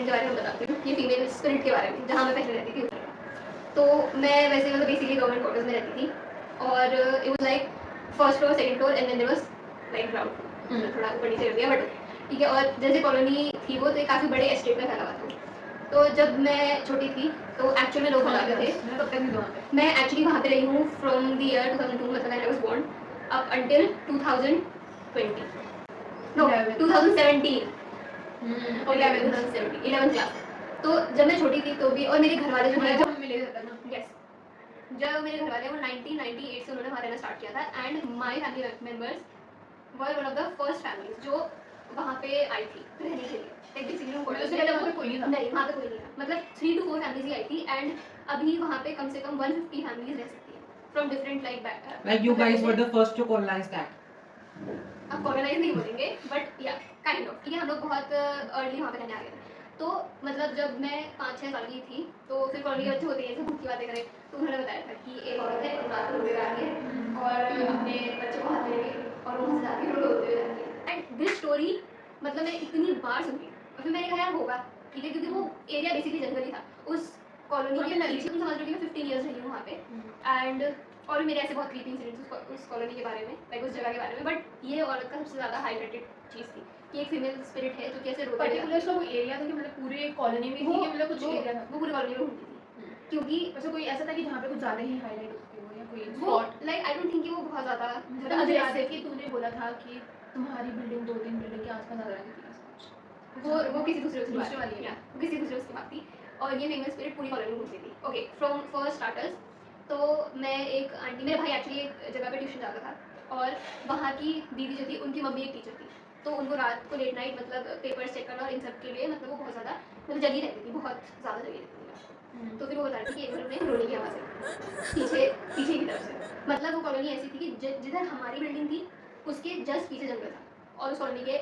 Building के बारे में बताती हूँ, ये फीमेल स्पिरिट के बारे में, जहाँ मैं पहले रहती थी उधर का। तो मैं वैसे मतलब बेसिकली गवर्नमेंट क्वार्टर्स में रहती थी और it was like first floor, second floor and then there was like ground, थोड़ा ऊपर नीचे कर दिया बट ठीक है। और जैसे कॉलोनी थी वो तो काफ़ी बड़े एस्टेट में फैला हुआ था। तो जब मैं छोटी थी तो एक्चुअल में लोग बताते थे, तब तक नहीं वहाँ पे। मैं एक्चुअली वहाँ पे रही हूँ फ्रॉम द ईयर 2002 मतलब I was born up until 2020 no 2017 11th class. तो जब मैं छोटी थी तो भी, और मेरे घर वाले जो है वो मिले थे तब ना। यस, जब मेरे घर वाले वो 1998 से उन्होंने वहाँ रहना स्टार्ट किया था and my family members were one of the first families जो वहाँ पे आई थी रहने के लिए। लाइक बेसिकली उससे पहले वहाँ पे कोई नहीं था। नहीं, वहाँ पे कोई नहीं था, मतलब 3 to 4 फैमिलीज ही आई थी एंड अभी वहाँ पे कम से कम 150 फैमिलीज रह सकती है from different Like you guys were the first to colonize that. अब कॉलोनाइज नहीं बोलेंगे बट या काइंड ऑफ, ठीक है, हम लोग बहुत अर्ली वहाँ पे रहने आ गए थे। तो मतलब जब मैं 5-6 साल की थी तो फिर कॉलोनी के बच्चे होते हैं, भूख की बातें करें, तो उन्होंने बताया था कि एक औरत है, रात को रोते हुए आती है और अपने बच्चों को हाथ में लेके और वहाँ से जाती है, रोते हुए जाती है। एंड दिस स्टोरी मतलब मैं इतनी बार सुनी और फिर मैंने कहा यार होगा, ठीक है, क्योंकि वो एरिया बेसिकली जंगल ही था। उस कॉलोनी के पीछे तुम समझ लो कि मैं 15 ईयर्स रही हूँ वहाँ पे एंड और भी मेरे ऐसे बहुत क्रीपी इंसिडेंट्स उस कॉलोनी के बारे में, लाइक उस जगह के बारे में। बट ये औरत का सबसे ज़्यादा हाईलाइटेड चीज़ थी कि एक फीमेल स्पिरिट है जो कैसे रोता है। पर्टिकुलर उसका कोई एरिया था कि मतलब पूरे कॉलोनी में थी कि मतलब कुछ एरिया था? वो पूरी कॉलोनी में घूमती थी क्योंकि वैसे कोई ऐसा था कि जहाँ पे कुछ ज़्यादा ही हाईलाइट होती हो या कोई वो spot? Like I don't think कि वो बहुत ज़्यादा मतलब मुझे याद है कि तूने बोला था कि तुम्हारी बिल्डिंग 2-3 बिल्डिंग के आसपास ज़्यादा रहती थी ऐसा कुछ। वो किसी दूसरे उसकी दूसरे वाली है। या वो किसी दूसरे उसकी बात थी और ये फीमेल स्पिरिट पूरी कॉलोनी में घूमती थी। ओके, फ्रॉम फर्स्ट स्टार्टर्स तो मैं एक आंटी, मेरा भाई एक्चुअली एक जगह पे ट्यूशन जाता था और वहाँ की दीदी जो थी उनकी मम्मी एक टीचर थी, तो उनको रात को लेट नाइट मतलब पेपर्स चेक करना और इन सब के लिए मतलब वो बहुत ज़्यादा मतलब जगी रहती थी, बहुत ज़्यादा जगी रहती थी रात को। तो फिर वो बताती थी कि एक बार उन्हें रोने की आवाज़ आई पीछे पीछे की तरफ से। मतलब वो कॉलोनी ऐसी थी कि जिधर हमारी बिल्डिंग थी उसके जस्ट पीछे जंगल था और उस कॉलोनी के